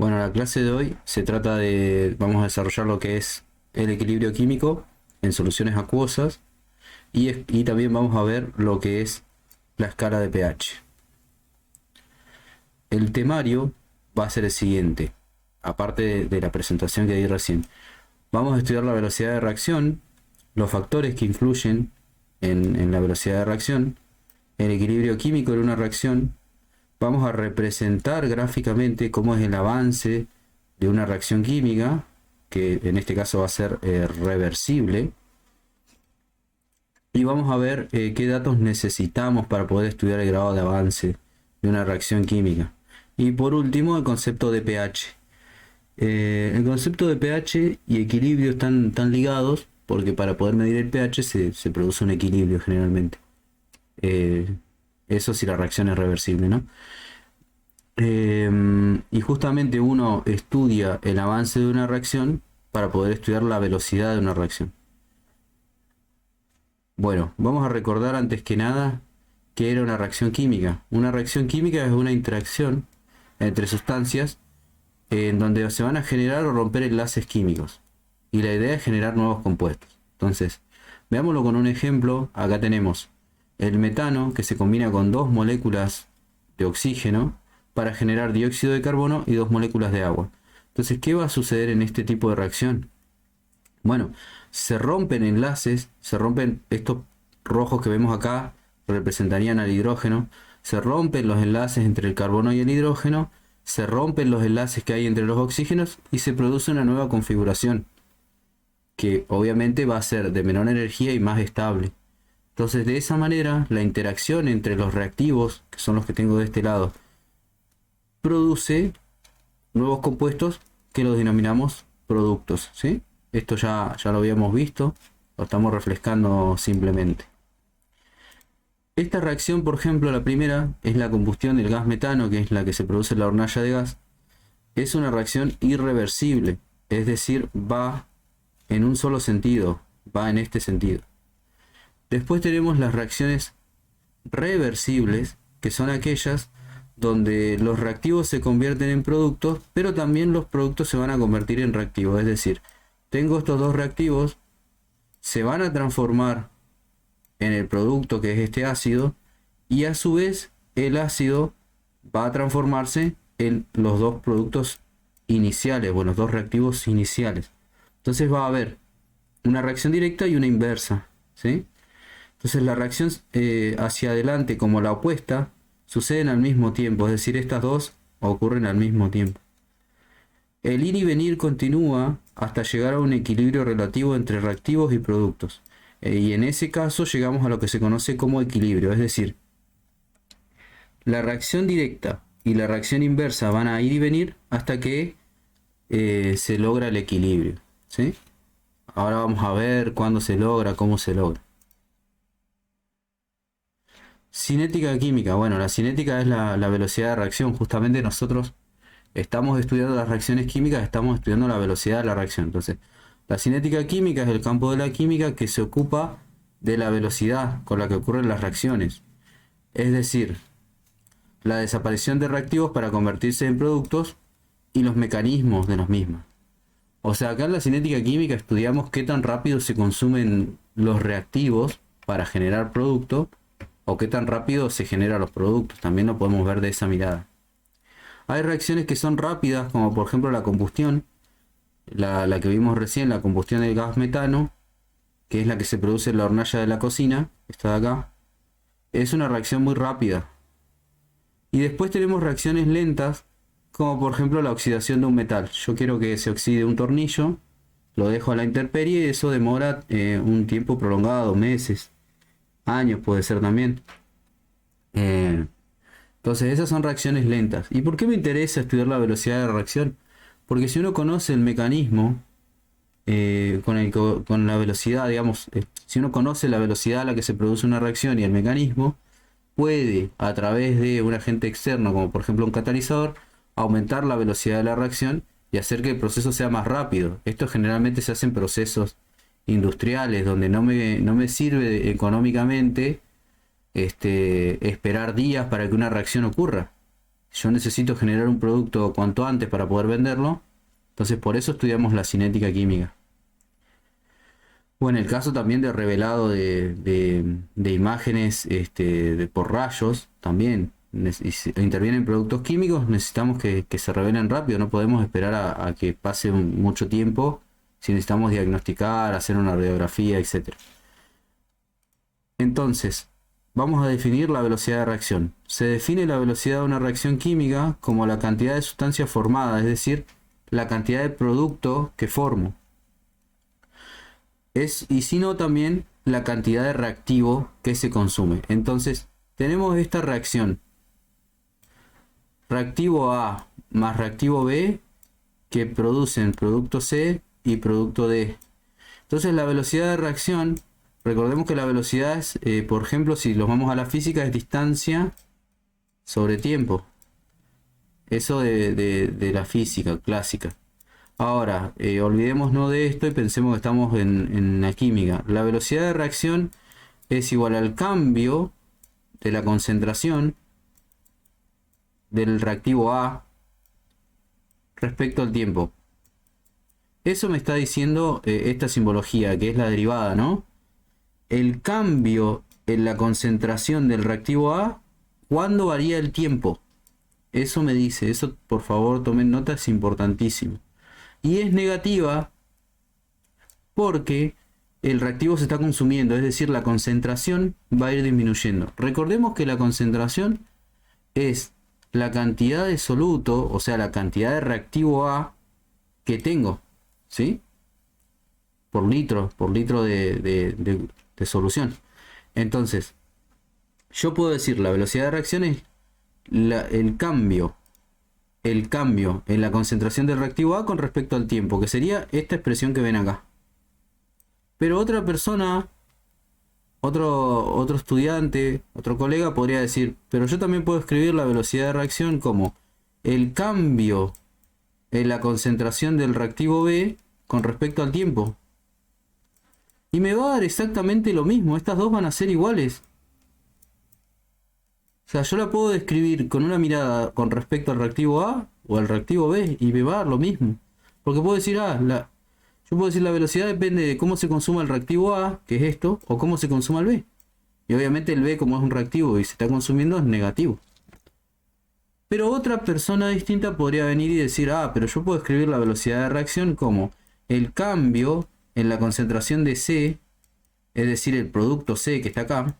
Bueno, la clase de hoy se trata de, vamos a desarrollar lo que es el equilibrio químico en soluciones acuosas y también vamos a ver lo que es la escala de pH. El temario va a ser el siguiente, aparte de la presentación que di recién. Vamos a estudiar la velocidad de reacción, los factores que influyen en la velocidad de reacción, el equilibrio químico en una reacción. Vamos a representar gráficamente cómo es el avance de una reacción química, que en este caso va a ser reversible. Y vamos a ver qué datos necesitamos para poder estudiar el grado de avance de una reacción química. Y por último, el concepto de pH. El concepto de pH y equilibrio están ligados porque para poder medir el pH se produce un equilibrio generalmente. Eso si la reacción es reversible, ¿no? Y justamente uno estudia el avance de una reacción para poder estudiar la velocidad de una reacción. Bueno, vamos a recordar antes que nada qué era una reacción química. Una reacción química es una interacción entre sustancias en donde se van a generar o romper enlaces químicos. Y la idea es generar nuevos compuestos. Entonces, veámoslo con un ejemplo. Acá tenemos el metano que se combina con dos moléculas de oxígeno para generar dióxido de carbono y dos moléculas de agua. Entonces, ¿qué va a suceder en este tipo de reacción? Bueno, se rompen enlaces, se rompen estos rojos que vemos acá, representarían al hidrógeno, se rompen los enlaces entre el carbono y el hidrógeno, se rompen los enlaces que hay entre los oxígenos y se produce una nueva configuración, que obviamente va a ser de menor energía y más estable. Entonces, de esa manera, la interacción entre los reactivos, que son los que tengo de este lado, produce nuevos compuestos que los denominamos productos, ¿sí? Esto ya lo habíamos visto, lo estamos refrescando simplemente. Esta reacción, por ejemplo, la primera es la combustión del gas metano, que es la que se produce en la hornalla de gas. Es una reacción irreversible, es decir, va en un solo sentido, va en este sentido. Después tenemos las reacciones reversibles, que son aquellas donde los reactivos se convierten en productos, pero también los productos se van a convertir en reactivos. Es decir, tengo estos dos reactivos, se van a transformar en el producto que es este ácido, y a su vez el ácido va a transformarse en los dos productos iniciales, o los dos reactivos iniciales. Entonces va a haber una reacción directa y una inversa, ¿sí? Entonces la reacción hacia adelante como la opuesta suceden al mismo tiempo, es decir, estas dos ocurren al mismo tiempo. El ir y venir continúa hasta llegar a un equilibrio relativo entre reactivos y productos. Y en ese caso llegamos a lo que se conoce como equilibrio, es decir, la reacción directa y la reacción inversa van a ir y venir hasta que se logra el equilibrio, ¿sí? Ahora vamos a ver cuándo se logra, cómo se logra. Cinética química. Bueno, la cinética es la velocidad de reacción. Justamente nosotros estamos estudiando las reacciones químicas, estamos estudiando la velocidad de la reacción. Entonces, la cinética química es el campo de la química que se ocupa de la velocidad con la que ocurren las reacciones. Es decir, la desaparición de reactivos para convertirse en productos y los mecanismos de los mismos. O sea, acá en la cinética química estudiamos qué tan rápido se consumen los reactivos para generar productos o qué tan rápido se generan los productos. También lo podemos ver de esa mirada. Hay reacciones que son rápidas, como por ejemplo la combustión, la que vimos recién, la combustión del gas metano, que es la que se produce en la hornalla de la cocina, esta de acá. Es una reacción muy rápida. Y después tenemos reacciones lentas, como por ejemplo la oxidación de un metal. Yo quiero que se oxide un tornillo, lo dejo a la intemperie y eso demora un tiempo prolongado, meses, años puede ser también. Entonces esas son reacciones lentas. ¿Y por qué me interesa estudiar la velocidad de la reacción? Porque si uno conoce el mecanismo con la velocidad, digamos, si uno conoce la velocidad a la que se produce una reacción y el mecanismo, puede a través de un agente externo, como por ejemplo un catalizador, aumentar la velocidad de la reacción y hacer que el proceso sea más rápido. Esto generalmente se hace en procesos industriales donde no me sirve económicamente esperar días para que una reacción ocurra. Yo necesito generar un producto cuanto antes para poder venderlo. Entonces por eso estudiamos la cinética química. O en el caso también de revelado de imágenes por rayos, también y si intervienen productos químicos, necesitamos que se revelen rápido. No podemos esperar a que pase mucho tiempo si necesitamos diagnosticar, hacer una radiografía, etc. Entonces, vamos a definir la velocidad de reacción. Se define la velocidad de una reacción química como la cantidad de sustancia formada, es decir, la cantidad de producto que formo. Y si no, también la cantidad de reactivo que se consume. Entonces, tenemos esta reacción. Reactivo A más reactivo B que producen producto C y producto D. Entonces, la velocidad de reacción, recordemos que la velocidad es, por ejemplo, si los vamos a la física, es distancia sobre tiempo. Eso de la física clásica. Ahora, olvidémonos de esto y pensemos que estamos en la química. La velocidad de reacción es igual al cambio de la concentración del reactivo A respecto al tiempo. Eso me está diciendo esta simbología, que es la derivada, ¿no? El cambio en la concentración del reactivo A, ¿cuándo varía el tiempo? Eso me dice, eso por favor tomen nota, es importantísimo. Y es negativa porque el reactivo se está consumiendo, es decir, la concentración va a ir disminuyendo. Recordemos que la concentración es la cantidad de soluto, o sea, la cantidad de reactivo A que tengo, ¿sí? Por litro de solución. Entonces, yo puedo decir la velocidad de reacción es el cambio en la concentración del reactivo A con respecto al tiempo, que sería esta expresión que ven acá. Pero otra persona, otro estudiante, otro colega podría decir, pero yo también puedo escribir la velocidad de reacción como el cambio en la concentración del reactivo B con respecto al tiempo. Y me va a dar exactamente lo mismo, estas dos van a ser iguales. O sea, yo la puedo describir con una mirada con respecto al reactivo A o al reactivo B y me va a dar lo mismo. Porque puedo decir, yo puedo decir la velocidad depende de cómo se consuma el reactivo A, que es esto, o cómo se consuma el B. Y obviamente el B, como es un reactivo y se está consumiendo, es negativo. Pero otra persona distinta podría venir y decir, pero yo puedo escribir la velocidad de reacción como el cambio en la concentración de C, es decir, el producto C que está acá,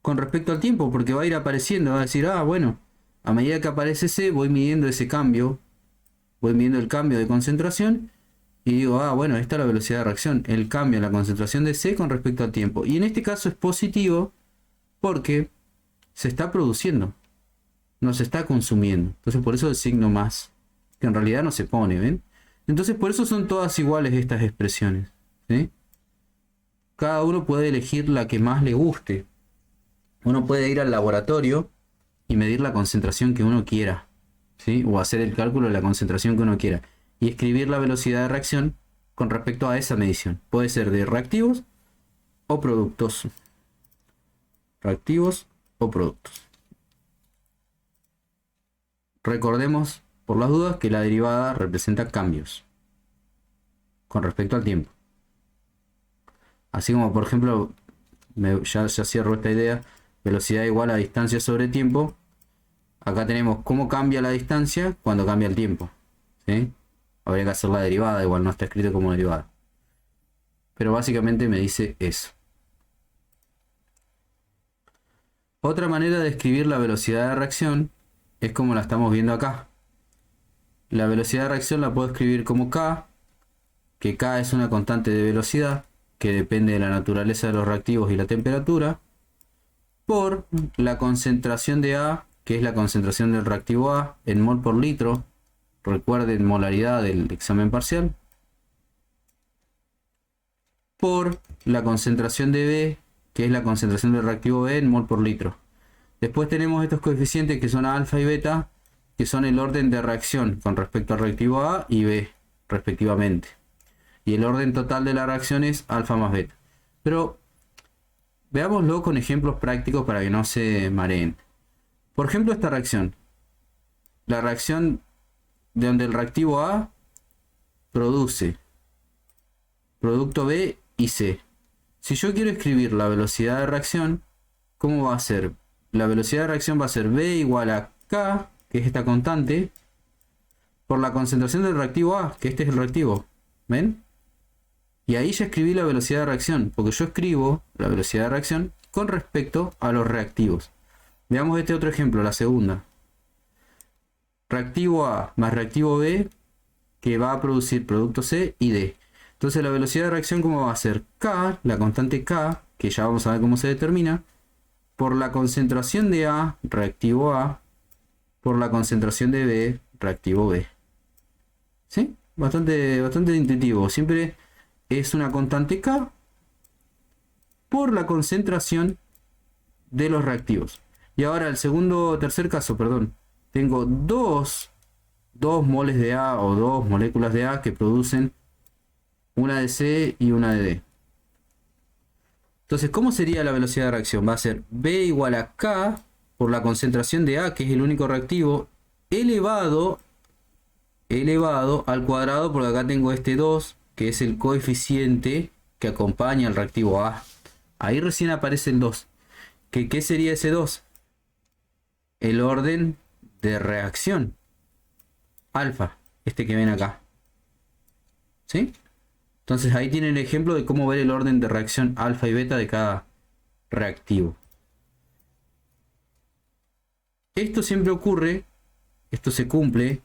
con respecto al tiempo, porque va a ir apareciendo, va a decir, bueno, a medida que aparece C, voy midiendo ese cambio, voy midiendo el cambio de concentración, y digo, bueno, esta es la velocidad de reacción, el cambio en la concentración de C con respecto al tiempo. Y en este caso es positivo, porque se está produciendo, no se está consumiendo. Entonces por eso el signo más, que en realidad no se pone, ¿ven? Entonces por eso son todas iguales estas expresiones, ¿sí? Cada uno puede elegir la que más le guste. Uno puede ir al laboratorio y medir la concentración que uno quiera, ¿sí? O hacer el cálculo de la concentración que uno quiera. Y escribir la velocidad de reacción con respecto a esa medición. Puede ser de reactivos o productos. Reactivos o productos. Recordemos, por las dudas, que la derivada representa cambios con respecto al tiempo. Así como, por ejemplo, ya cierro esta idea, velocidad igual a distancia sobre tiempo. Acá tenemos cómo cambia la distancia cuando cambia el tiempo, ¿sí? Habría que hacer la derivada, igual no está escrito como derivada. Pero básicamente me dice eso. Otra manera de escribir la velocidad de reacción es como la estamos viendo acá. La velocidad de reacción la puedo escribir como K, que K es una constante de velocidad que depende de la naturaleza de los reactivos y la temperatura, por la concentración de A, que es la concentración del reactivo A en mol por litro. Recuerden molaridad del examen parcial. Por la concentración de B, que es la concentración del reactivo B en mol por litro. Después tenemos estos coeficientes que son alfa y beta, que son el orden de reacción con respecto al reactivo A y B, respectivamente. Y el orden total de la reacción es alfa más beta. Pero veámoslo con ejemplos prácticos para que no se mareen. Por ejemplo, esta reacción. la reacción de donde el reactivo A produce producto B y C. Si yo quiero escribir la velocidad de reacción, ¿cómo va a ser? La velocidad de reacción va a ser B igual a K, que es esta constante, por la concentración del reactivo A, que este es el reactivo. ¿Ven? Y ahí ya escribí la velocidad de reacción, porque yo escribo la velocidad de reacción con respecto a los reactivos. Veamos este otro ejemplo, la segunda. Reactivo A más reactivo B, que va a producir producto C y D. Entonces la velocidad de reacción, ¿cómo va a ser? K, la constante K, que ya vamos a ver cómo se determina, por la concentración de A, reactivo A, por la concentración de B, reactivo B. ¿Sí? Bastante intuitivo. Siempre es una constante K por la concentración de los reactivos. Y ahora el tercer caso, perdón. Tengo dos moles de A o dos moléculas de A que producen una de C y una de D. Entonces, ¿cómo sería la velocidad de reacción? Va a ser B igual a K por la concentración de A, que es el único reactivo, elevado al cuadrado, porque acá tengo este 2, que es el coeficiente que acompaña al reactivo A. Ahí recién aparece el 2. ¿Qué sería ese 2? El orden de reacción. Alfa, este que ven acá. ¿Sí? Entonces ahí tienen el ejemplo de cómo ver el orden de reacción alfa y beta de cada reactivo. Esto siempre ocurre, esto se cumple,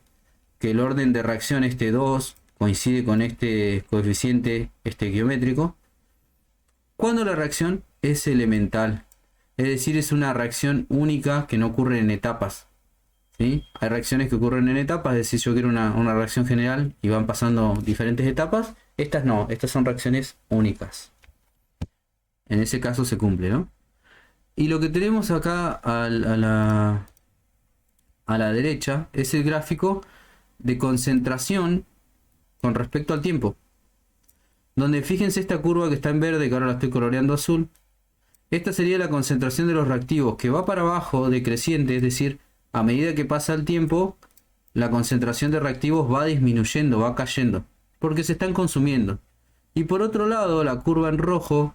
que el orden de reacción este 2 coincide con este coeficiente geométrico, cuando la reacción es elemental. Es decir, es una reacción única que no ocurre en etapas. ¿Sí? Hay reacciones que ocurren en etapas, es decir, yo quiero una reacción general y van pasando diferentes etapas. Estas no, estas son reacciones únicas. En ese caso se cumple, ¿no? Y lo que tenemos acá a la derecha es el gráfico de concentración con respecto al tiempo. Donde fíjense esta curva que está en verde, que ahora la estoy coloreando azul. Esta sería la concentración de los reactivos, que va para abajo decreciente, es decir, a medida que pasa el tiempo, la concentración de reactivos va disminuyendo, va cayendo, porque se están consumiendo. Y por otro lado, la curva en rojo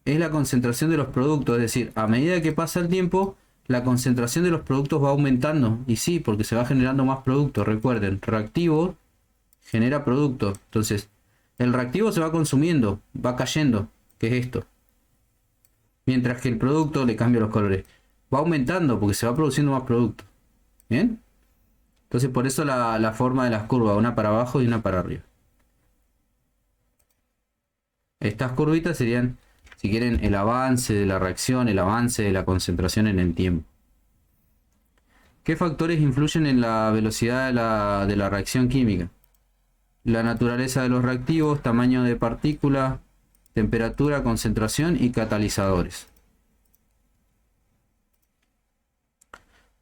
es la concentración de los productos, es decir, a medida que pasa el tiempo, la concentración de los productos va aumentando. Y sí, porque se va generando más producto. Recuerden, reactivo genera producto. Entonces, el reactivo se va consumiendo, va cayendo, que es esto. Mientras que el producto, le cambio los colores, va aumentando porque se va produciendo más producto. ¿Bien? Entonces por eso la forma de las curvas, una para abajo y una para arriba. Estas curvitas serían, si quieren, el avance de la reacción, el avance de la concentración en el tiempo. ¿Qué factores influyen en la velocidad de la reacción química? La naturaleza de los reactivos, tamaño de partícula, temperatura, concentración y catalizadores.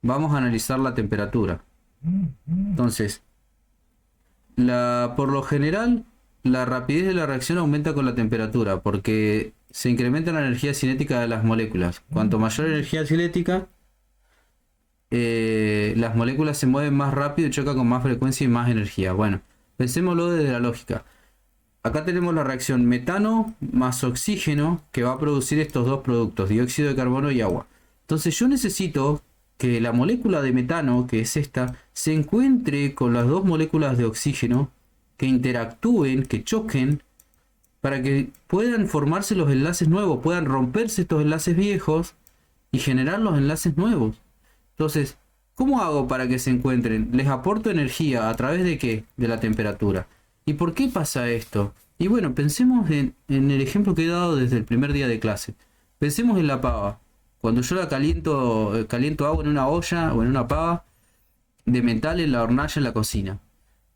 Vamos a analizar la temperatura. Entonces, por lo general, la rapidez de la reacción aumenta con la temperatura, porque se incrementa la energía cinética de las moléculas. Cuanto mayor energía cinética, las moléculas se mueven más rápido y chocan con más frecuencia y más energía. Bueno, pensémoslo desde la lógica. Acá tenemos la reacción metano más oxígeno, que va a producir estos dos productos, dióxido de carbono y agua. Entonces yo necesito que la molécula de metano, que es esta, se encuentre con las dos moléculas de oxígeno, que interactúen, que choquen, para que puedan formarse los enlaces nuevos, puedan romperse estos enlaces viejos y generar los enlaces nuevos. Entonces, ¿cómo hago para que se encuentren? Les aporto energía, ¿a través de qué? De la temperatura. ¿Y por qué pasa esto? Y bueno, pensemos en el ejemplo que he dado desde el primer día de clase. Pensemos en la pava. Cuando yo la caliento agua en una olla o en una pava de metal en la hornalla en la cocina.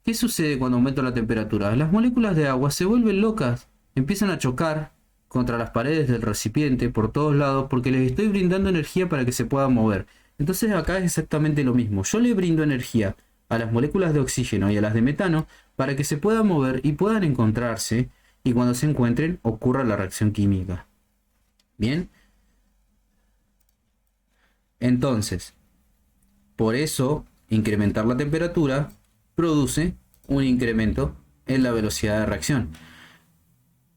¿Qué sucede cuando aumento la temperatura? Las moléculas de agua se vuelven locas, empiezan a chocar contra las paredes del recipiente por todos lados porque les estoy brindando energía para que se puedan mover. Entonces acá es exactamente lo mismo. Yo le brindo energía a las moléculas de oxígeno y a las de metano para que se puedan mover y puedan encontrarse, y cuando se encuentren ocurra la reacción química. Bien. Entonces, por eso incrementar la temperatura, produce un incremento en la velocidad de reacción.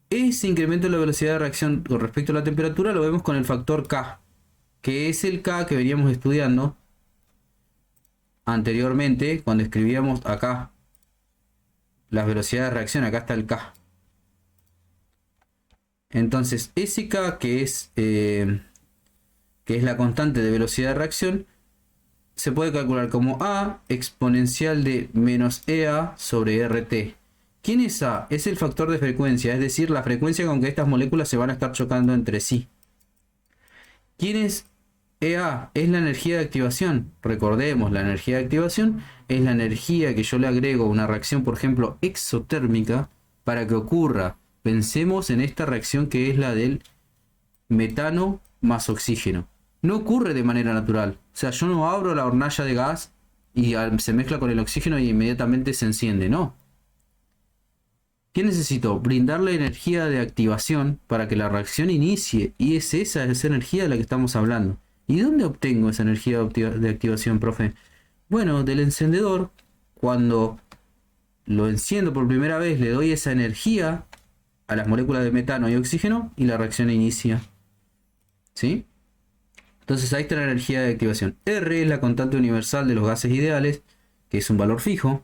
Ese incremento en la velocidad de reacción con respecto a la temperatura lo vemos con el factor K, que es el K que veníamos estudiando anteriormente cuando escribíamos acá las velocidades de reacción. Acá está el K. Entonces ese K que es la constante de velocidad de reacción se puede calcular como A exponencial de menos EA sobre RT. ¿Quién es A? Es el factor de frecuencia, es decir, la frecuencia con que estas moléculas se van a estar chocando entre sí. ¿Quién es EA? Es la energía de activación. Recordemos, la energía de activación es la energía que yo le agrego a una reacción, por ejemplo, exotérmica, para que ocurra. Pensemos en esta reacción que es la del metano más oxígeno. No ocurre de manera natural. O sea, yo no abro la hornalla de gas y se mezcla con el oxígeno y inmediatamente se enciende. No. ¿Qué necesito? Brindarle energía de activación para que la reacción inicie. Y es esa energía de la que estamos hablando. ¿Y dónde obtengo esa energía de activación, profe? Bueno, del encendedor. Cuando lo enciendo por primera vez, le doy esa energía a las moléculas de metano y oxígeno y la reacción inicia. ¿Sí? Entonces ahí está la energía de activación. R es la constante universal de los gases ideales, que es un valor fijo.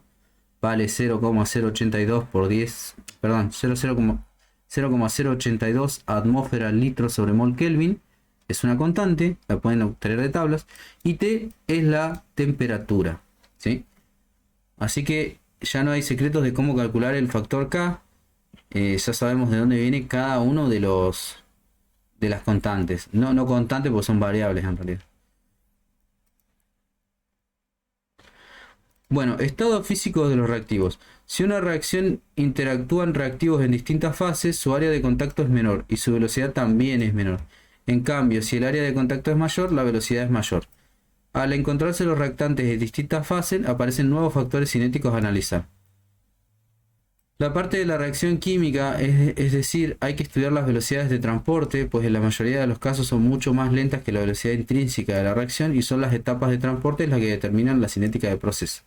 Vale 0,082 por 10, perdón, 0,082 atmósferas litros sobre mol Kelvin. Es una constante, la pueden obtener de tablas. Y T es la temperatura. ¿Sí? Así que ya no hay secretos de cómo calcular el factor K. Ya sabemos de dónde viene cada uno de las constantes. No constantes porque son variables en realidad. Bueno, estado físico de los reactivos. Si una reacción interactúan reactivos en distintas fases, su área de contacto es menor y su velocidad también es menor. En cambio, si el área de contacto es mayor, la velocidad es mayor. Al encontrarse los reactantes de distintas fases, aparecen nuevos factores cinéticos a analizar. La parte de la reacción química, es decir, hay que estudiar las velocidades de transporte, pues en la mayoría de los casos son mucho más lentas que la velocidad intrínseca de la reacción y son las etapas de transporte las que determinan la cinética del proceso.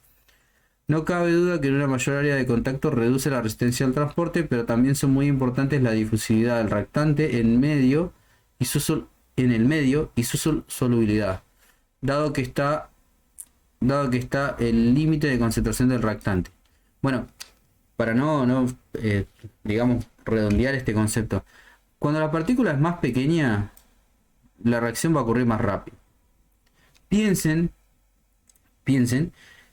No cabe duda que en una mayor área de contacto reduce la resistencia al transporte, pero también son muy importantes la difusividad del reactante en el medio y su solubilidad, dado que está el límite de concentración del reactante. Bueno, para digamos, redondear este concepto, cuando la partícula es más pequeña, la reacción va a ocurrir más rápido. Piensen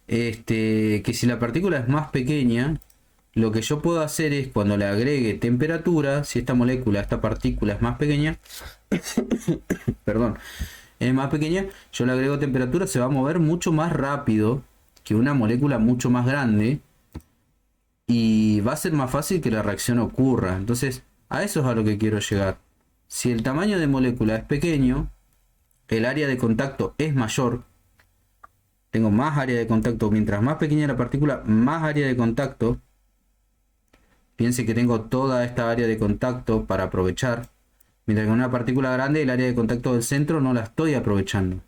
que si la partícula es más pequeña, lo que yo puedo hacer es cuando le agregue temperatura, si esta partícula es más pequeña, perdón, es más pequeña, yo le agrego temperatura, se va a mover mucho más rápido que una molécula mucho más grande y va a ser más fácil que la reacción ocurra. Entonces, a eso es a lo que quiero llegar. Si el tamaño de molécula es pequeño, el área de contacto es mayor. Tengo más área de contacto. Mientras más pequeña la partícula, más área de contacto. Piense que tengo toda esta área de contacto para aprovechar. Mientras que en una partícula grande, el área de contacto del centro no la estoy aprovechando.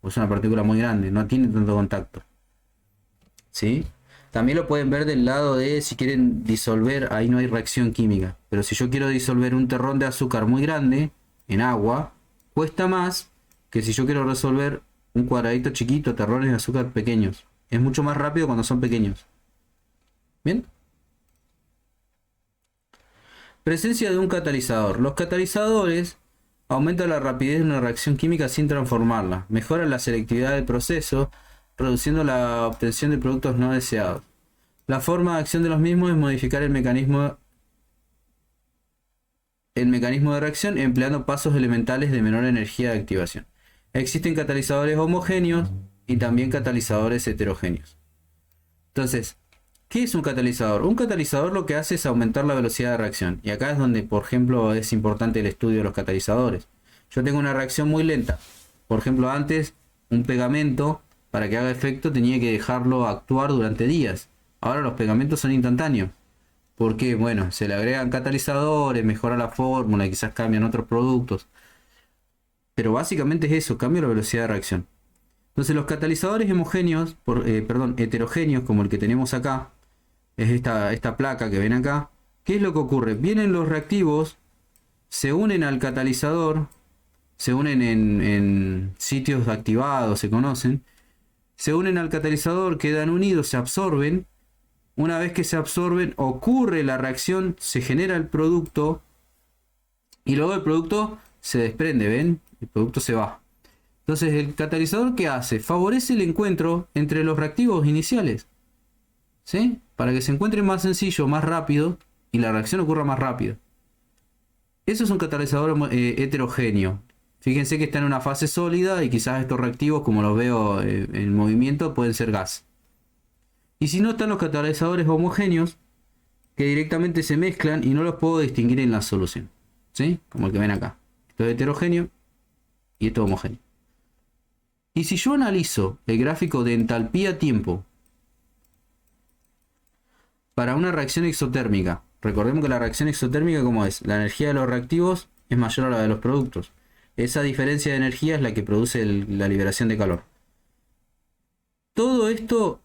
Es una partícula muy grande, no tiene tanto contacto. ¿Sí? También lo pueden ver del lado de si quieren disolver, ahí no hay reacción química. Pero si yo quiero disolver un terrón de azúcar muy grande en agua, cuesta más que si yo quiero resolver un cuadradito chiquito, terrones de azúcar pequeños. Es mucho más rápido cuando son pequeños. ¿Bien? Presencia de un catalizador. Los catalizadores aumentan la rapidez de una reacción química sin transformarla. Mejoran la selectividad del proceso, reduciendo la obtención de productos no deseados. La forma de acción de los mismos es modificar el mecanismo de reacción empleando pasos elementales de menor energía de activación. Existen catalizadores homogéneos y también catalizadores heterogéneos. Entonces, ¿qué es un catalizador? Un catalizador lo que hace es aumentar la velocidad de reacción. Y acá es donde, por ejemplo, es importante el estudio de los catalizadores. Yo tengo una reacción muy lenta. Por ejemplo, antes un pegamento, para que haga efecto, tenía que dejarlo actuar durante días. Ahora los pegamentos son instantáneos. Porque, bueno, se le agregan catalizadores, mejora la fórmula, quizás cambian otros productos. Pero básicamente es eso, cambia la velocidad de reacción. Entonces los catalizadores homogéneos, heterogéneos, como el que tenemos acá, es esta placa que ven acá. ¿Qué es lo que ocurre? Vienen los reactivos, se unen al catalizador, se unen en sitios activados, se conocen, se unen al catalizador, quedan unidos, se absorben. Una vez que se absorben, ocurre la reacción, se genera el producto y luego el producto se desprende, ¿ven? El producto se va. Entonces, ¿el catalizador qué hace? Favorece el encuentro entre los reactivos iniciales, ¿sí? Para que se encuentren más sencillo, más rápido y la reacción ocurra más rápido. Eso es un catalizador heterogéneo. Fíjense que está en una fase sólida y quizás estos reactivos, como los veo en movimiento, pueden ser gas. Y si no, están los catalizadores homogéneos que directamente se mezclan y no los puedo distinguir en la solución, ¿sí? Como el que ven acá. Esto es heterogéneo y esto es homogéneo. Y si yo analizo el gráfico de entalpía tiempo para una reacción exotérmica, recordemos que la reacción exotérmica, ¿cómo es? La energía de los reactivos es mayor a la de los productos. Esa diferencia de energía es la que produce la liberación de calor. Todo esto,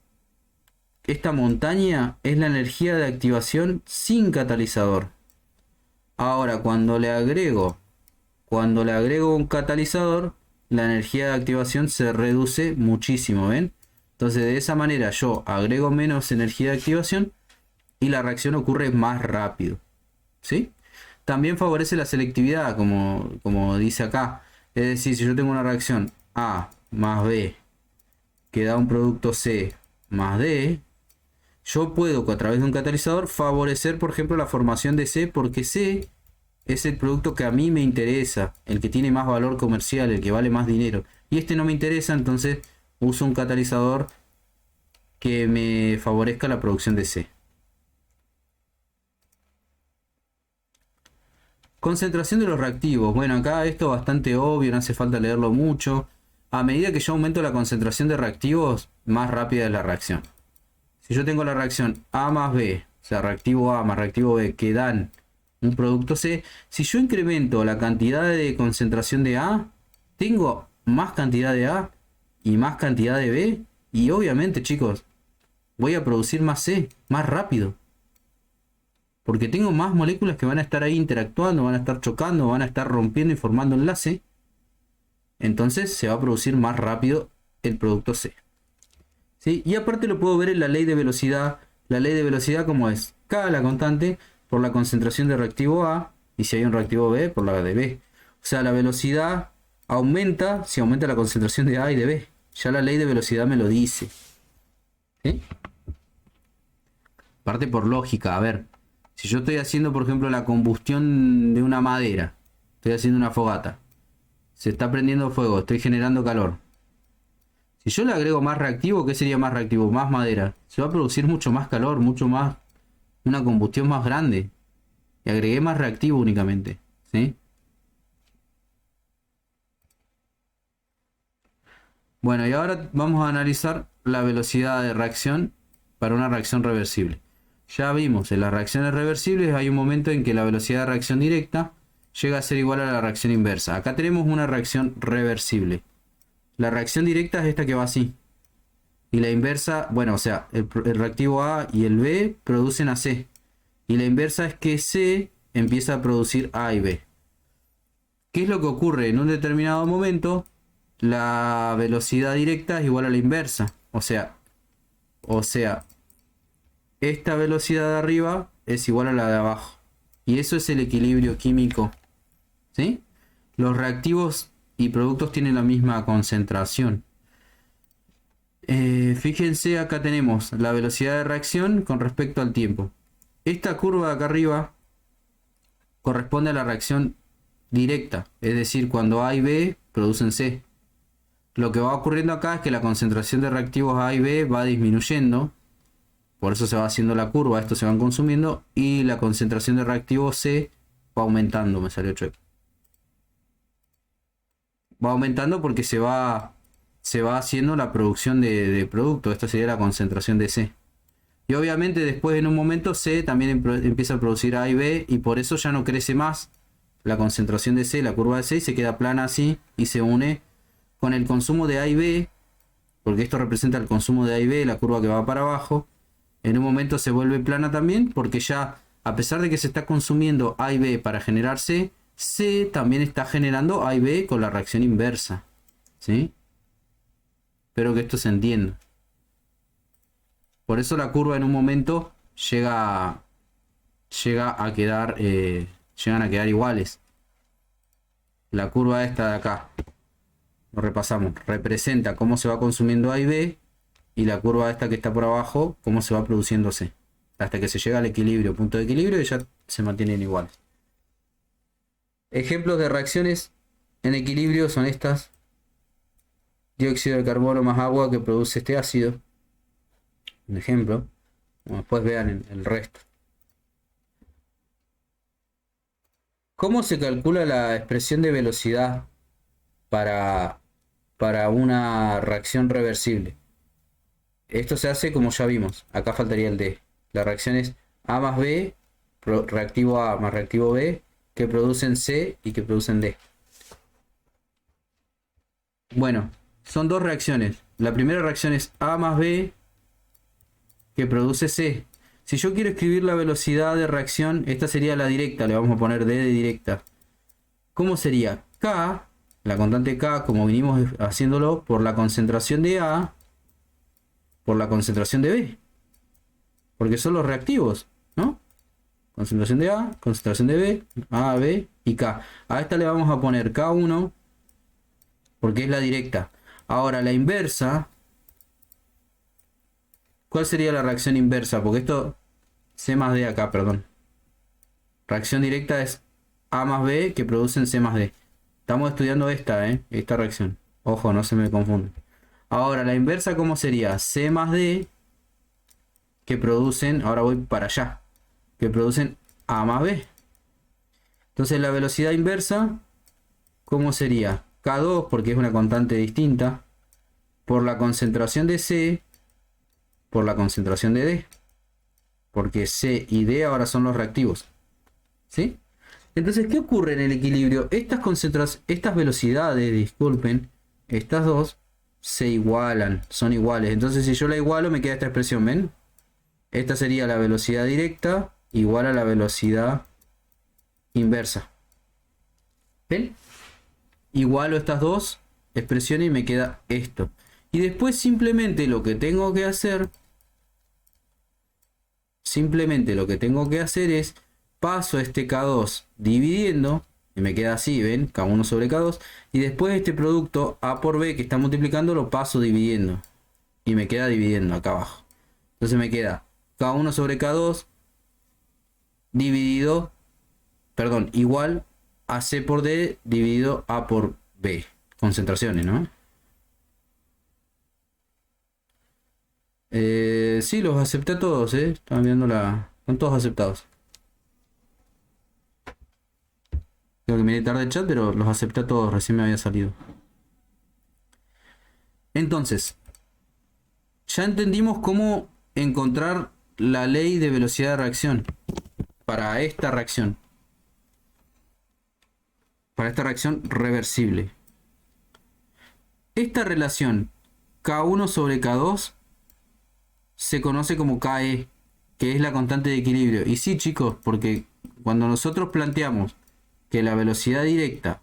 esta montaña, es la energía de activación sin catalizador. Ahora, cuando le agrego un catalizador, la energía de activación se reduce muchísimo, ¿ven? Entonces, de esa manera yo agrego menos energía de activación y la reacción ocurre más rápido, ¿sí? También favorece la selectividad, como dice acá. Es decir, si yo tengo una reacción A más B que da un producto C más D, yo puedo a través de un catalizador favorecer, por ejemplo, la formación de C, porque C es el producto que a mí me interesa, el que tiene más valor comercial, el que vale más dinero. Y este no me interesa, entonces uso un catalizador que me favorezca la producción de C. Concentración de los reactivos. Bueno, acá esto es bastante obvio, no hace falta leerlo mucho. A medida que yo aumento la concentración de reactivos, más rápida es la reacción. Si yo tengo la reacción A más B, o sea, reactivo A más reactivo B, que dan un producto C, si yo incremento la cantidad de concentración de A, tengo más cantidad de A y más cantidad de B, y obviamente, chicos, voy a producir más C, más rápido. Porque tengo más moléculas que van a estar ahí interactuando, van a estar chocando, van a estar rompiendo y formando enlace. Entonces se va a producir más rápido el producto C. ¿Sí? Y aparte lo puedo ver en la ley de velocidad. La ley de velocidad, como es K, la constante, por la concentración de reactivo A, y si hay un reactivo B, por la de B. O sea, la velocidad aumenta si aumenta la concentración de A y de B. Ya la ley de velocidad me lo dice. ¿Sí? Parte por lógica, a ver. Si yo estoy haciendo, por ejemplo, la combustión de una madera, estoy haciendo una fogata, se está prendiendo fuego, estoy generando calor. Si yo le agrego más reactivo, ¿qué sería más reactivo? Más madera. Se va a producir mucho más calor, mucho más, una combustión más grande. Y agregué más reactivo únicamente, ¿sí? Bueno, y ahora vamos a analizar la velocidad de reacción para una reacción reversible. Ya vimos, en las reacciones reversibles hay un momento en que la velocidad de reacción directa llega a ser igual a la reacción inversa. Acá tenemos una reacción reversible. La reacción directa es esta que va así. Y la inversa, bueno, o sea, el reactivo A y el B producen a C. Y la inversa es que C empieza a producir A y B. ¿Qué es lo que ocurre? En un determinado momento, la velocidad directa es igual a la inversa. O sea, esta velocidad de arriba es igual a la de abajo. Y eso es el equilibrio químico, ¿sí? Los reactivos y productos tienen la misma concentración. Fíjense, acá tenemos la velocidad de reacción con respecto al tiempo. Esta curva de acá arriba corresponde a la reacción directa, es decir, cuando A y B producen C. Lo que va ocurriendo acá es que la concentración de reactivos A y B va disminuyendo, por eso se va haciendo la curva, estos se van consumiendo, y la concentración de reactivos C va aumentando, me salió chueco. Va aumentando porque se va haciendo la producción de producto. Esta sería la concentración de C. Y obviamente después en un momento C también empieza a producir A y B, y por eso ya no crece más la concentración de C, la curva de C, y se queda plana así y se une con el consumo de A y B. porque esto representa el consumo de A y B, la curva que va para abajo. En un momento se vuelve plana también, porque ya, a pesar de que se está consumiendo A y B para generar C, C también está generando A y B con la reacción inversa. ¿Sí? Espero que esto se entienda. Por eso la curva en un momento llega a quedar, llegan a quedar iguales. La curva esta de acá, lo repasamos, representa cómo se va consumiendo A y B, y la curva esta que está por abajo, cómo se va produciendo C, hasta que se llega al equilibrio, punto de equilibrio, y ya se mantienen iguales. Ejemplos de reacciones en equilibrio son estas: dióxido de carbono más agua que produce este ácido. Un ejemplo. Como después vean el resto. ¿Cómo se calcula la expresión de velocidad para una reacción reversible? Esto se hace como ya vimos. Acá faltaría el D. La reacción es A más B, reactivo A más reactivo B, que producen C y que producen D. Bueno, son dos reacciones. La primera reacción es A más B, que produce C. Si yo quiero escribir la velocidad de reacción, esta sería la directa, le vamos a poner D de directa. ¿Cómo sería? K, la constante K, como vinimos haciéndolo, por la concentración de A, por la concentración de B. Porque son los reactivos, ¿no? Concentración de A, concentración de B, A, B y K. A esta le vamos a poner K1, porque es la directa. Ahora, la inversa, ¿cuál sería la reacción inversa? Porque esto, C más D acá, perdón. Reacción directa es A más B que producen C más D. Estamos estudiando esta reacción. Ojo, no se me confunde. Ahora, la inversa, ¿cómo sería? C más D que producen, ahora voy para allá, que producen A más B. Entonces la velocidad inversa, ¿cómo sería? K2, porque es una constante distinta, por la concentración de C, por la concentración de D. Porque C y D ahora son los reactivos. ¿Sí? Entonces, ¿qué ocurre en el equilibrio? Estas velocidades, disculpen, estas dos se igualan, son iguales. Entonces, si yo la igualo, me queda esta expresión, ¿ven? Esta sería la velocidad directa igual a la velocidad inversa. ¿Ven? Igualo estas dos expresiones y me queda esto. Y después simplemente lo que tengo que hacer es paso este K2 dividiendo, y me queda así, ¿ven? K1 sobre K2. Y después este producto A por B que está multiplicando lo paso dividiendo. Y me queda dividiendo acá abajo. Entonces me queda K1 sobre K2 dividido, perdón, igual a C por D dividido A por B. Concentraciones, ¿no? Sí, los acepté todos, Estaban viendo están todos aceptados. Creo que miré tarde el chat, pero los acepté todos, recién me había salido. Entonces, ya entendimos cómo encontrar la ley de velocidad de reacción para esta reacción. Para esta reacción reversible. Esta relación K1 sobre K2 se conoce como KE, que es la constante de equilibrio. Y sí, chicos, porque cuando nosotros planteamos que la velocidad directa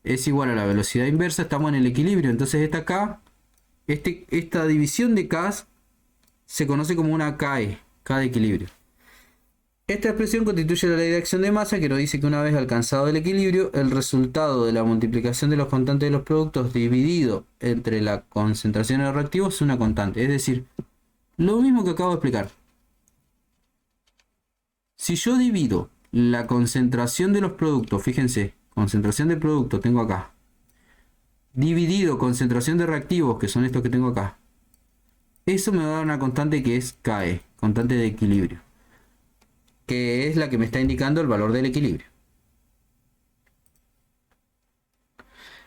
es igual a la velocidad inversa, estamos en el equilibrio. Entonces esta K, esta división de K se conoce como una KE, K de equilibrio. Esta expresión constituye la ley de acción de masa, que nos dice que una vez alcanzado el equilibrio, el resultado de la multiplicación de los constantes de los productos dividido entre la concentración de los reactivos es una constante. Es decir, lo mismo que acabo de explicar. Si yo divido la concentración de los productos, fíjense, concentración de producto tengo acá, dividido concentración de reactivos, que son estos que tengo acá, eso me va a dar una constante que es KE, constante de equilibrio, que es la que me está indicando el valor del equilibrio.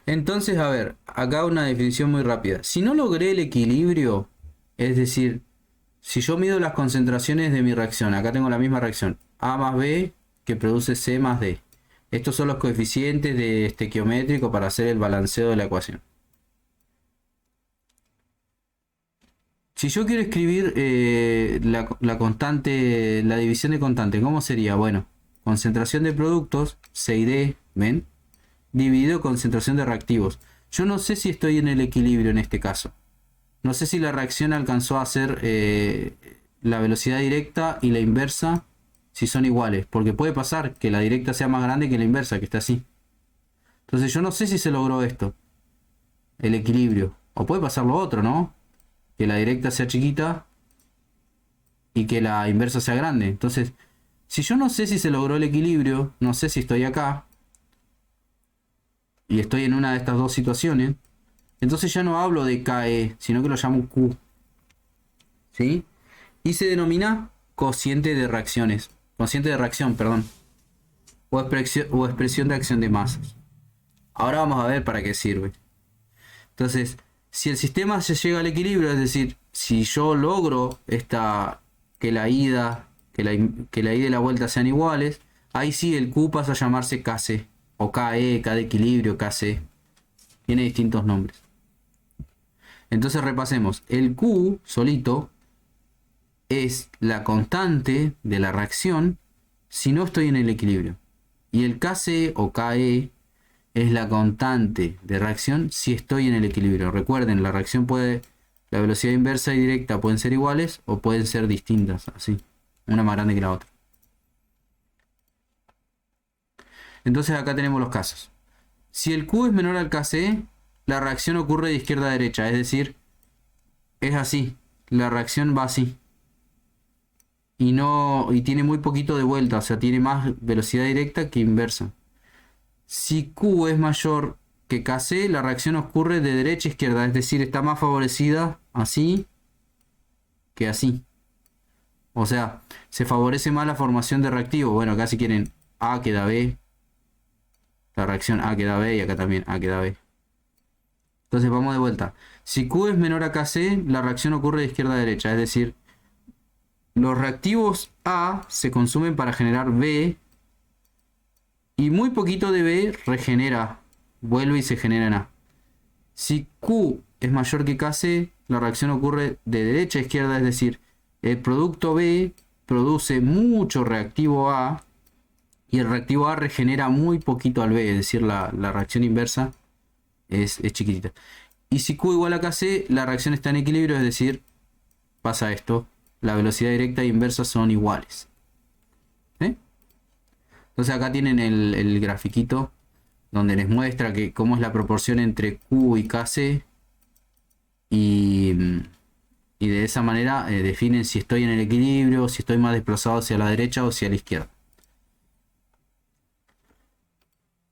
Entonces, a ver, acá una definición muy rápida. Si no logré el equilibrio, es decir, si yo mido las concentraciones de mi reacción, acá tengo la misma reacción, A más B que produce C más D. Estos son los coeficientes de estequiométrico para hacer el balanceo de la ecuación. Si yo quiero escribir la constante, la división de constante, ¿cómo sería? Bueno, concentración de productos, C y D, ¿ven? Dividido concentración de reactivos. Yo no sé si estoy en el equilibrio en este caso. No sé si la reacción alcanzó a ser la velocidad directa y la inversa, si son iguales. Porque puede pasar que la directa sea más grande que la inversa, que está así. Entonces yo no sé si se logró esto, el equilibrio. O puede pasar lo otro, ¿no? Que la directa sea chiquita y que la inversa sea grande. Entonces, si yo no sé si se logró el equilibrio, no sé si estoy acá y estoy en una de estas dos situaciones, entonces ya no hablo de KE, sino que lo llamo Q. ¿Sí? Y se denomina cociente de reacciones. Cociente de reacción, perdón. O expresión de acción de masas. Ahora vamos a ver para qué sirve. Entonces, si el sistema se llega al equilibrio, es decir, si yo logro que la ida y la vuelta sean iguales, ahí sí el Q pasa a llamarse KC, o KE, K de equilibrio, KC. Tiene distintos nombres. Entonces repasemos. El Q solito es la constante de la reacción si no estoy en el equilibrio. Y el KC o KE es la constante de reacción si estoy en el equilibrio. Recuerden, la velocidad inversa y directa pueden ser iguales o pueden ser distintas, así, una más grande que la otra. Entonces acá tenemos los casos. Si el Q es menor al KC, la reacción ocurre de izquierda a derecha, es decir, es así, la reacción va así. Y tiene muy poquito de vuelta, o sea, tiene más velocidad directa que inversa. Si Q es mayor que KC, la reacción ocurre de derecha a izquierda, es decir, está más favorecida así que así. O sea, se favorece más la formación de reactivo. Bueno, acá si quieren A queda B, la reacción A queda B y acá también A queda B. Entonces vamos de vuelta. Si Q es menor a KC, la reacción ocurre de izquierda a derecha, es decir, los reactivos A se consumen para generar B y muy poquito de B regenera, vuelve y se genera en A. Si Q es mayor que KC, la reacción ocurre de derecha a izquierda, es decir, el producto B produce mucho reactivo A y el reactivo A regenera muy poquito al B, es decir, la reacción inversa es chiquitita. Y si Q igual a KC, la reacción está en equilibrio, es decir, pasa esto, la velocidad directa e inversa son iguales. ¿Sí? Entonces acá tienen el grafiquito donde les muestra cómo es la proporción entre Q y KC y de esa manera definen si estoy en el equilibrio, si estoy más desplazado hacia la derecha o hacia la izquierda.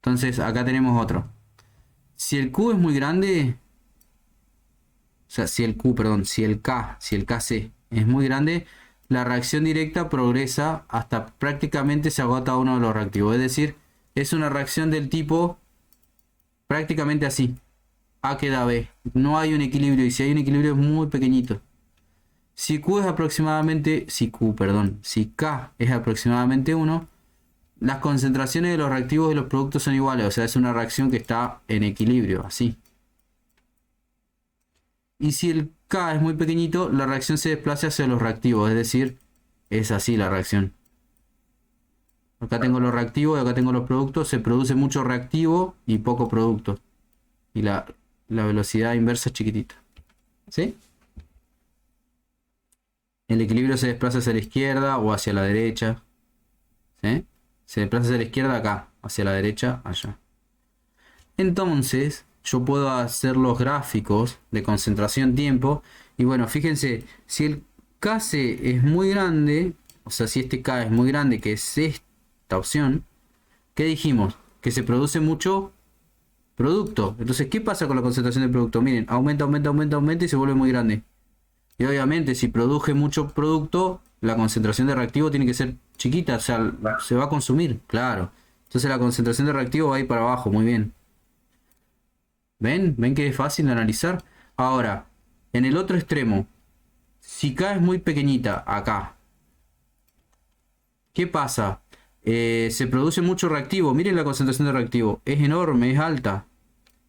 Entonces acá tenemos otro. Si el Q es muy grande, o sea, si el KC es muy grande, la reacción directa progresa hasta prácticamente se agota uno de los reactivos. Es decir, es una reacción del tipo prácticamente así. A queda B. No hay un equilibrio y si hay un equilibrio es muy pequeñito. Si K es aproximadamente 1, las concentraciones de los reactivos de los productos son iguales. O sea, es una reacción que está en equilibrio, así. Y si el K es muy pequeñito, la reacción se desplaza hacia los reactivos, es decir, es así la reacción. Acá tengo los reactivos y acá tengo los productos, se produce mucho reactivo y poco producto. Y la velocidad inversa es chiquitita. ¿Sí? El equilibrio se desplaza hacia la izquierda o hacia la derecha. ¿Sí? Se desplaza hacia la izquierda acá, hacia la derecha allá. Entonces, yo puedo hacer los gráficos de concentración-tiempo. Y bueno, fíjense, si el KC es muy grande, o sea, si este K es muy grande, que es esta opción, ¿qué dijimos? Que se produce mucho producto. Entonces, ¿qué pasa con la concentración de producto? Miren, aumenta, aumenta, aumenta, aumenta y se vuelve muy grande. Y obviamente, si produje mucho producto, la concentración de reactivo tiene que ser chiquita, o sea, se va a consumir, claro. Entonces la concentración de reactivo va a ir para abajo, muy bien. ¿Ven? ¿Ven que es fácil de analizar? Ahora, en el otro extremo, si K es muy pequeñita, acá, ¿qué pasa? Se produce mucho reactivo. Miren la concentración de reactivo. Es enorme, es alta.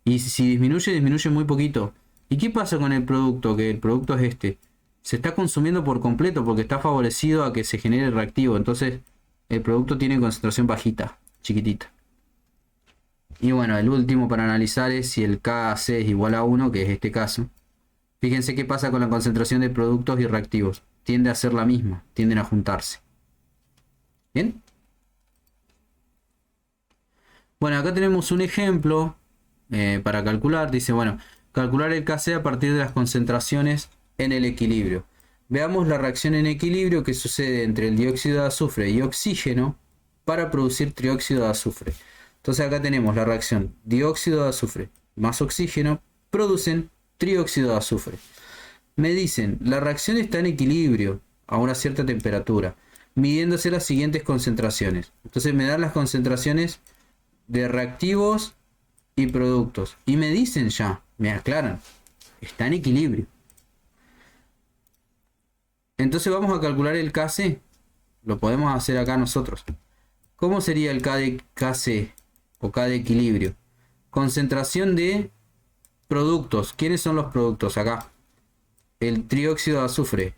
Y si disminuye, disminuye muy poquito. ¿Y qué pasa con el producto? Que el producto es este. se está consumiendo por completo porque está favorecido a que se genere el reactivo. Entonces el producto tiene concentración bajita, chiquitita. Y bueno, el último para analizar es si el KC es igual a 1, que es este caso. Fíjense qué pasa con la concentración de productos y reactivos. Tiende a ser la misma, tienden a juntarse. ¿Bien? Bueno, acá tenemos un ejemplo para calcular. Dice, bueno, calcular el KC a partir de las concentraciones en el equilibrio. Veamos la reacción en equilibrio que sucede entre el dióxido de azufre y oxígeno para producir trióxido de azufre. Entonces acá tenemos la reacción dióxido de azufre más oxígeno producen trióxido de azufre. Me dicen, la reacción está en equilibrio a una cierta temperatura, midiéndose las siguientes concentraciones. Entonces me dan las concentraciones de reactivos y productos. Y me dicen ya, me aclaran, está en equilibrio. Entonces vamos a calcular el KC. Lo podemos hacer acá nosotros. ¿Cómo sería el K de KC o K de equilibrio? Concentración de productos. ¿Quiénes son los productos acá? El trióxido de azufre.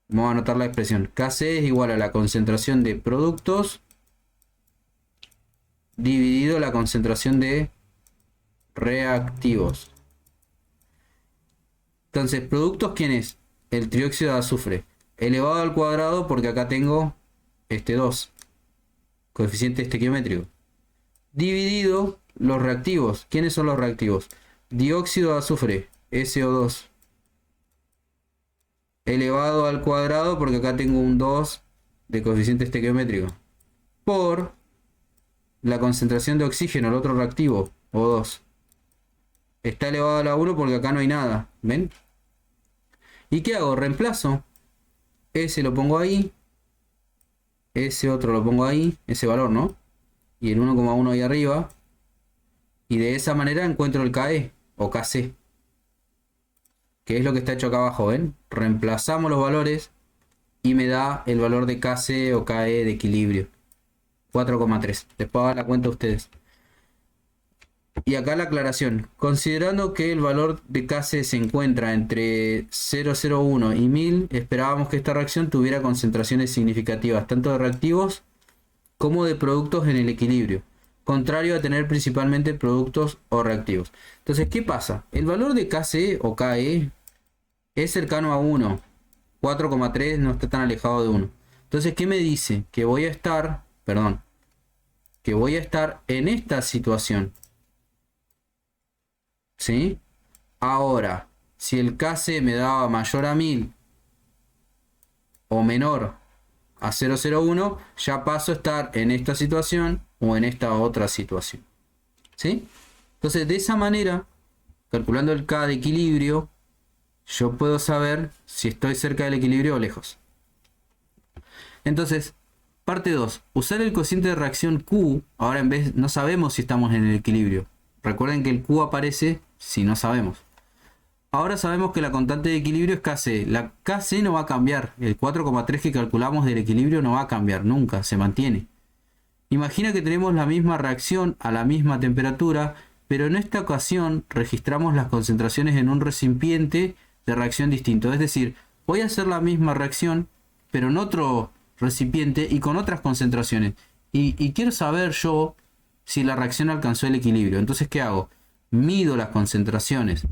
Vamos a anotar la expresión. KC es igual a la concentración de productos dividido la concentración de reactivos. Entonces, productos, ¿quién es? El trióxido de azufre. Elevado al cuadrado porque acá tengo este 2. Coeficiente estequiométrico. Dividido los reactivos. ¿Quiénes son los reactivos? Dióxido de azufre, SO2. Elevado al cuadrado porque acá tengo un 2 de coeficiente estequiométrico. Por la concentración de oxígeno, el otro reactivo, O2. Está elevado a la 1 porque acá no hay nada. ¿Ven? ¿Y qué hago? Reemplazo. Ese lo pongo ahí. Ese otro lo pongo ahí. Ese valor, ¿no? Y el 1,1 ahí arriba. Y de esa manera encuentro el KE o KC. Que es lo que está hecho acá abajo, ¿ven? Reemplazamos los valores y me da el valor de KC o KE de equilibrio. 4,3. Después hagan la cuenta ustedes. Y acá la aclaración. Considerando que el valor de KC se encuentra entre 0,01 y 1000, esperábamos que esta reacción tuviera concentraciones significativas, tanto de reactivos como de productos en el equilibrio. Contrario a tener principalmente productos o reactivos. Entonces, ¿qué pasa? El valor de KC o KE es cercano a 1. 4,3 no está tan alejado de 1. Entonces, ¿qué me dice? Que voy a estar, que voy a estar en esta situación. ¿Sí? Ahora, si el KC me daba mayor a 1000 o menor a 0,01, ya paso a estar en esta situación o en esta otra situación. ¿Sí? Entonces, de esa manera, calculando el K de equilibrio, yo puedo saber si estoy cerca del equilibrio o lejos. Entonces, parte 2. Usar el cociente de reacción Q. Ahora en vez, no sabemos si estamos en el equilibrio. Recuerden que el Q aparece si no sabemos. Ahora sabemos que la constante de equilibrio es Kc. La Kc no va a cambiar. El 4,3 que calculamos del equilibrio no va a cambiar nunca, se mantiene. Imagina que tenemos la misma reacción a la misma temperatura, pero en esta ocasión registramos las concentraciones en un recipiente de reacción distinto. Es decir, voy a hacer la misma reacción, pero en otro recipiente y con otras concentraciones. Y quiero saber yo si la reacción alcanzó el equilibrio. Entonces, ¿qué hago? Mido las concentraciones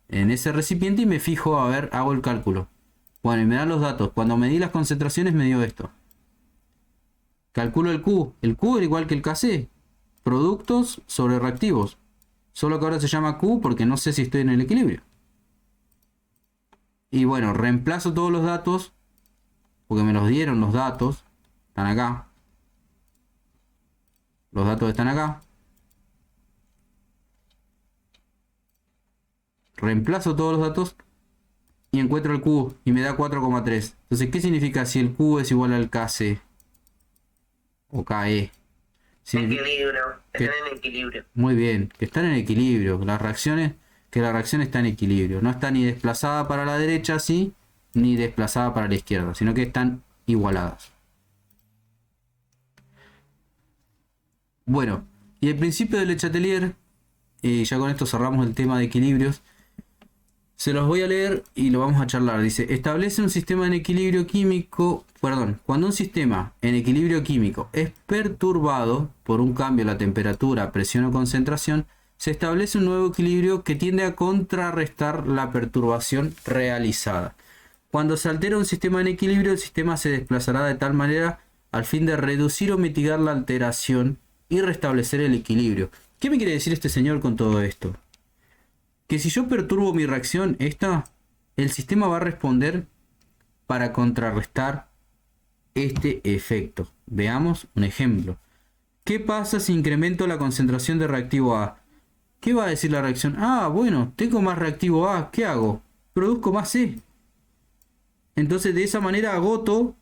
en ese recipiente y me fijo, a ver, hago el cálculo. Bueno, y me dan los datos. Cuando medí las concentraciones me dio esto. Calculo el Q. El Q es igual que el Kc. Productos sobre reactivos. Solo que ahora se llama Q porque no sé si estoy en el equilibrio. Y bueno, reemplazo todos los datos porque me los dieron los datos. Están acá. Los datos están acá. Reemplazo todos los datos y encuentro el Q y me da 4,3. Entonces, ¿qué significa si el Q es igual al Kc o Ke? Equilibrio, están en equilibrio. Muy bien, que están en equilibrio. Las reacciones, que la reacción está en equilibrio. No está ni desplazada para la derecha, así, ni desplazada para la izquierda, sino que están igualadas. Bueno, y el principio de Le Chatelier, y ya con esto cerramos el tema de equilibrios, Se los voy a leer y lo vamos a charlar. Dice, establece un sistema en equilibrio químico, perdón, cuando un sistema en equilibrio químico es perturbado por un cambio en la temperatura, presión o concentración, se establece un nuevo equilibrio que tiende a contrarrestar la perturbación realizada. Cuando se altera un sistema en equilibrio, el sistema se desplazará de tal manera al fin de reducir o mitigar la alteración y restablecer el equilibrio. ¿Qué me quiere decir este señor con todo esto? Que si yo perturbo mi reacción, el sistema va a responder para contrarrestar este efecto. Veamos un ejemplo. ¿Qué pasa si incremento la concentración de reactivo A? ¿Qué va a decir la reacción? Ah, bueno, tengo más reactivo A, ¿qué hago? Produzco más C. Entonces de esa manera agoto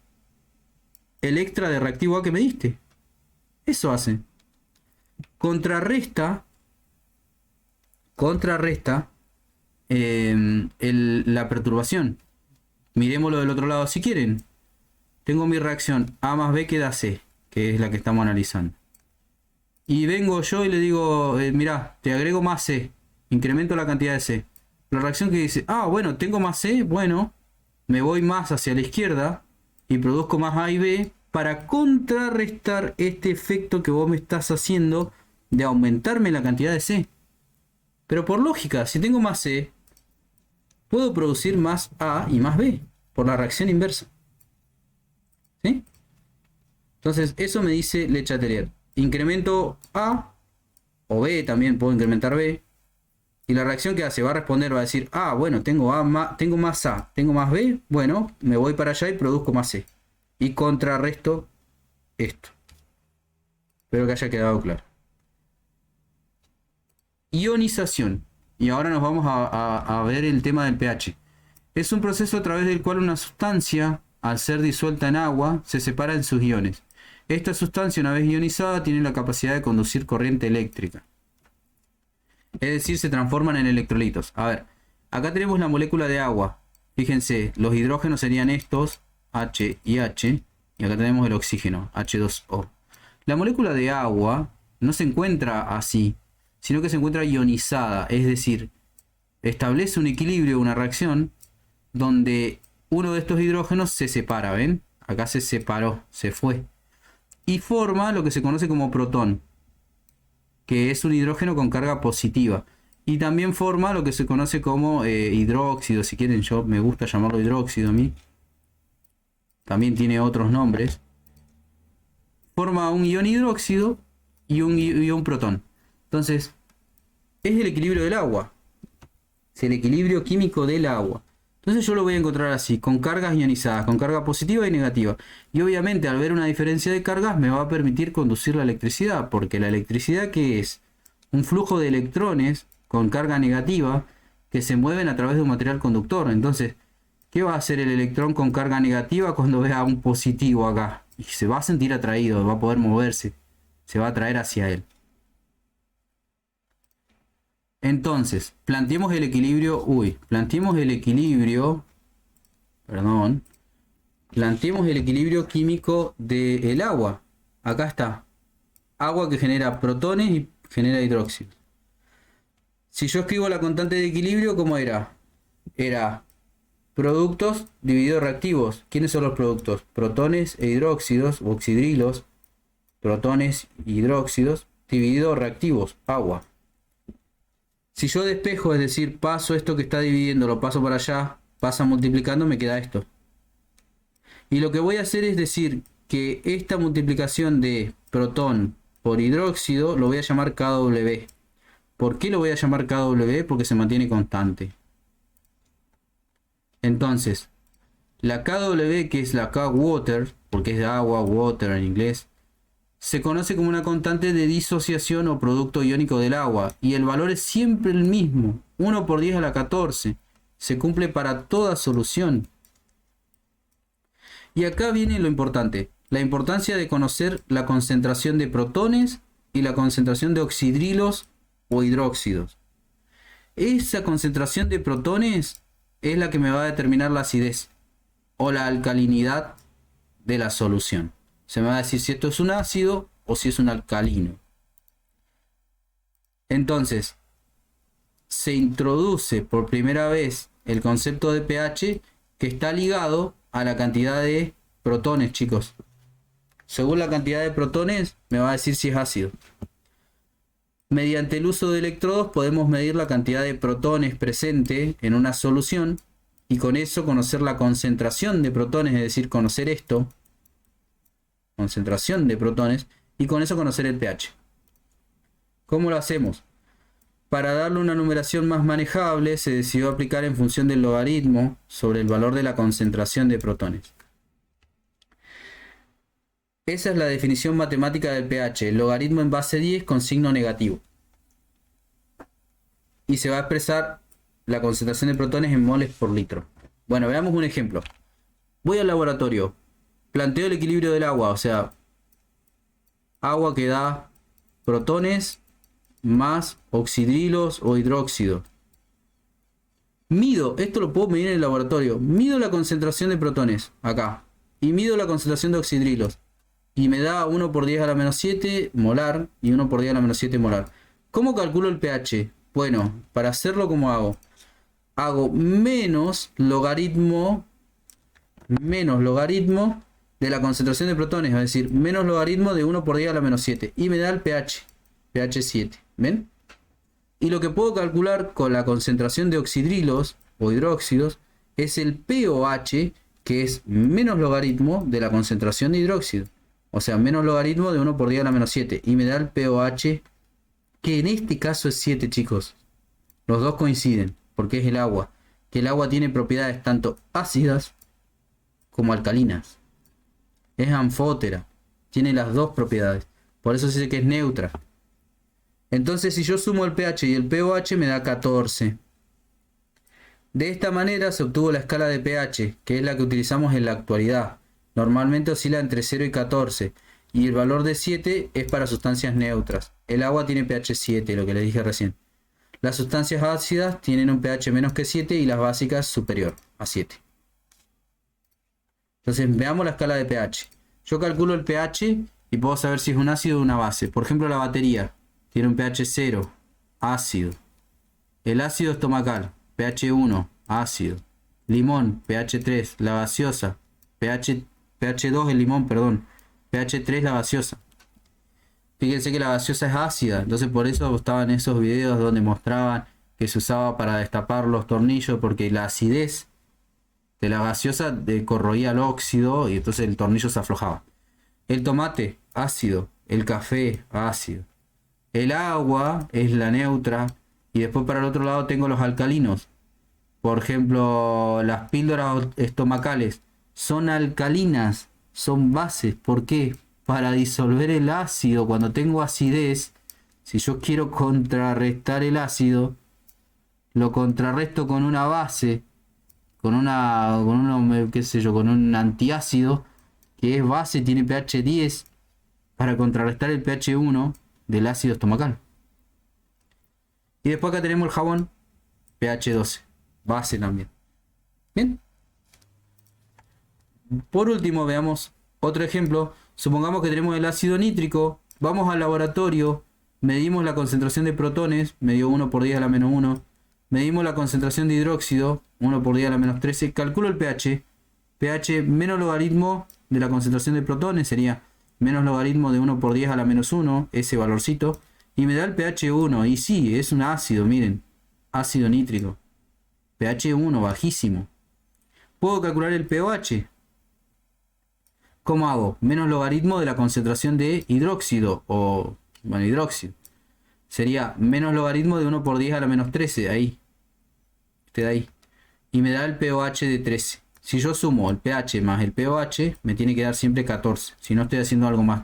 el extra de reactivo A que me diste. Eso hace. Contrarresta la perturbación. Miremoslo del otro lado si quieren. Tengo mi reacción A más B que da C, que es la que estamos analizando. Y vengo yo y le digo, mirá, te agrego más C, incremento la cantidad de C. La reacción que dice, ah, bueno, tengo más C, bueno, me voy más hacia la izquierda y produzco más A y B para contrarrestar este efecto que vos me estás haciendo de aumentarme la cantidad de C. Pero por lógica, si tengo más C, puedo producir más A y más B por la reacción inversa. ¿Sí? Entonces, eso me dice Le Chatelier. Incremento A o B, también puedo incrementar B. Y la reacción que hace va a responder, va a decir, ah, bueno, tengo más A, tengo más B, bueno, me voy para allá y produzco más C. Y contrarresto esto. Espero que haya quedado claro. Ionización. Y ahora nos vamos a ver el tema del pH. Es un proceso a través del cual una sustancia, al ser disuelta en agua, se separa en sus iones. Esta sustancia, una vez ionizada, tiene la capacidad de conducir corriente eléctrica. Es decir, se transforman en electrolitos. A ver, acá tenemos la molécula de agua. Fíjense, los hidrógenos serían estos, H y H. Y acá tenemos el oxígeno, H2O. La molécula de agua no se encuentra así, sino que se encuentra ionizada. Es decir, establece un equilibrio, una reacción, donde uno de estos hidrógenos se separa, ¿ven? Acá se separó, se fue. Y forma lo que se conoce como protón, que es un hidrógeno con carga positiva. Y también forma lo que se conoce como hidróxido, si quieren, yo me gusta llamarlo hidróxido a mí. También tiene otros nombres. Forma un ion hidróxido y un protón. Entonces, es el equilibrio del agua. Es el equilibrio químico del agua. Entonces yo lo voy a encontrar así, con cargas ionizadas, con carga positiva y negativa. Y obviamente al ver una diferencia de cargas me va a permitir conducir la electricidad, porque la electricidad, ¿qué es? Un flujo de electrones con carga negativa que se mueven a través de un material conductor. Entonces, ¿qué va a hacer el electrón con carga negativa cuando vea un positivo acá? Y se va a sentir atraído, va a poder moverse, se va a atraer hacia él. Entonces, planteemos el equilibrio, planteemos el equilibrio químico del agua. Acá está, agua que genera protones y genera hidróxido. Si yo escribo la constante de equilibrio, ¿cómo era? Era productos dividido reactivos. ¿Quiénes son los productos? Protones e hidróxidos, o oxidrilos, protones e hidróxidos, dividido reactivos, agua. Si yo despejo, es decir, paso esto que está dividiendo, lo paso para allá, pasa multiplicando, me queda esto. Y lo que voy a hacer es decir que esta multiplicación de protón por hidróxido lo voy a llamar KW. ¿Por qué lo voy a llamar KW? Porque se mantiene constante. Entonces, la KW, que es la K-Water, porque es de agua, water en inglés, se conoce como una constante de disociación o producto iónico del agua, y el valor es siempre el mismo, 1 por 10 a la 14. Se cumple para toda solución. Y acá viene lo importante, la importancia de conocer la concentración de protones y la concentración de oxidrilos o hidróxidos. Esa concentración de protones es la que me va a determinar la acidez o la alcalinidad de la solución. Se me va a decir si esto es un ácido o si es un alcalino. Entonces, se introduce por primera vez el concepto de pH que está ligado a la cantidad de protones, chicos. Según la cantidad de protones, me va a decir si es ácido. Mediante el uso de electrodos podemos medir la cantidad de protones presente en una solución y con eso conocer la concentración de protones, es decir, conocer esto, concentración de protones, y con eso conocer el pH. ¿Cómo lo hacemos? Para darle una numeración más manejable, se decidió aplicar en función del logaritmo sobre el valor de la concentración de protones. Esa es la definición matemática del pH, el logaritmo en base 10 con signo negativo. Y se va a expresar la concentración de protones en moles por litro. Bueno, veamos un ejemplo. Voy al laboratorio, planteo el equilibrio del agua, o sea, agua que da protones más oxidrilos o hidróxido. Mido, esto lo puedo medir en el laboratorio, mido la concentración de protones, acá, y mido la concentración de oxidrilos. Y me da 1 por 10 a la menos 7 molar y 1 por 10 a la menos 7 molar. ¿Cómo calculo el pH? Bueno, para hacerlo, ¿cómo hago? Hago menos logaritmo de la concentración de protones, es decir, menos logaritmo de 1 por 10 a la menos 7. Y me da el pH, pH 7. ¿Ven? Y lo que puedo calcular con la concentración de oxidrilos o hidróxidos es el pOH, que es menos logaritmo de la concentración de hidróxido. O sea, menos logaritmo de 1 por 10 a la menos 7. Y me da el pOH, que en este caso es 7, chicos. Los dos coinciden, porque es el agua. Que el agua tiene propiedades tanto ácidas como alcalinas. Es anfótera. Tiene las dos propiedades. Por eso se dice que es neutra. Entonces, si yo sumo el pH y el pOH, me da 14. De esta manera se obtuvo la escala de pH, que es la que utilizamos en la actualidad. Normalmente oscila entre 0 y 14. Y el valor de 7 es para sustancias neutras. El agua tiene pH 7, lo que les dije recién. Las sustancias ácidas tienen un pH menos que 7 y las básicas superior a 7. Entonces veamos la escala de pH. Yo calculo el pH y puedo saber si es un ácido o una base. Por ejemplo, la batería tiene un pH 0, ácido. El ácido estomacal, pH 1, ácido. Limón, pH 3. La gaseosa, pH 2 el limón, perdón. pH 3 la gaseosa. Fíjense que la gaseosa es ácida, entonces por eso estaban esos videos donde mostraban que se usaba para destapar los tornillos, porque la acidez de la gaseosa corroía el óxido y entonces el tornillo se aflojaba. El tomate, ácido. El café, ácido. El agua es la neutra. Y después para el otro lado tengo los alcalinos. Por ejemplo, las píldoras estomacales son alcalinas, son bases. ¿Por qué? Para disolver el ácido. Cuando tengo acidez, si yo quiero contrarrestar el ácido, lo contrarresto con una base, con un antiácido, que es base, tiene pH 10, para contrarrestar el pH 1 del ácido estomacal. Y después acá tenemos el jabón, pH 12, base también. Bien. Por último, veamos otro ejemplo. Supongamos que tenemos el ácido nítrico. Vamos al laboratorio, medimos la concentración de protones, me dio 1 por 10 a la menos 1. Medimos la concentración de hidróxido, 1 por 10 a la menos 13. Calculo el pH. pH menos logaritmo de la concentración de protones sería menos logaritmo de 1 por 10 a la menos 1, ese valorcito. Y me da el pH 1. Y sí, es un ácido, miren. Ácido nítrico. pH 1, bajísimo. Puedo calcular el pOH. ¿Cómo hago? Menos logaritmo de la concentración de hidróxido o, bueno, hidróxido. Sería menos logaritmo de 1 por 10 a la menos 13, ahí. Este de ahí. Y me da el pOH de 13. Si yo sumo el pH más el pOH, me tiene que dar siempre 14. Si no estoy haciendo algo más.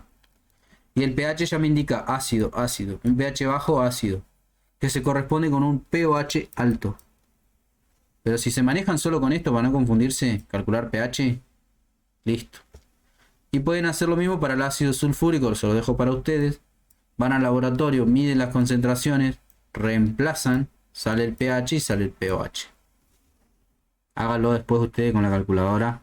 Y el pH ya me indica ácido, ácido. Un pH bajo, ácido. Que se corresponde con un pOH alto. Pero si se manejan solo con esto para no confundirse, calcular pH, listo. Y pueden hacer lo mismo para el ácido sulfúrico, se lo dejo para ustedes. Van al laboratorio, miden las concentraciones, reemplazan, sale el pH y sale el pOH. Háganlo después ustedes con la calculadora.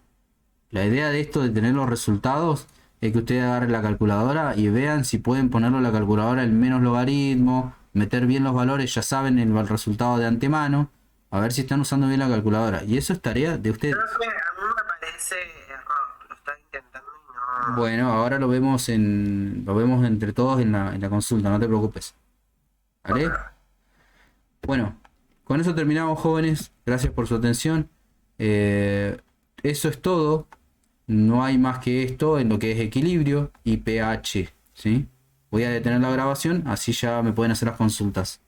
La idea de esto de tener los resultados es que ustedes agarren la calculadora y vean si pueden ponerlo en la calculadora el menos logaritmo meter bien los valores, ya saben el resultado de antemano, a ver si están usando bien la calculadora. Y eso es tarea de ustedes. No sé, a mí me parece error. Lo está intentando y no. Bueno, ahora lo vemos entre todos en la consulta, no te preocupes. ¿Vale? Bueno, con eso terminamos, jóvenes. Gracias por su atención. Eso es todo. No hay más que esto en lo que es equilibrio y pH, ¿sí? Voy a detener la grabación, así ya me pueden hacer las consultas.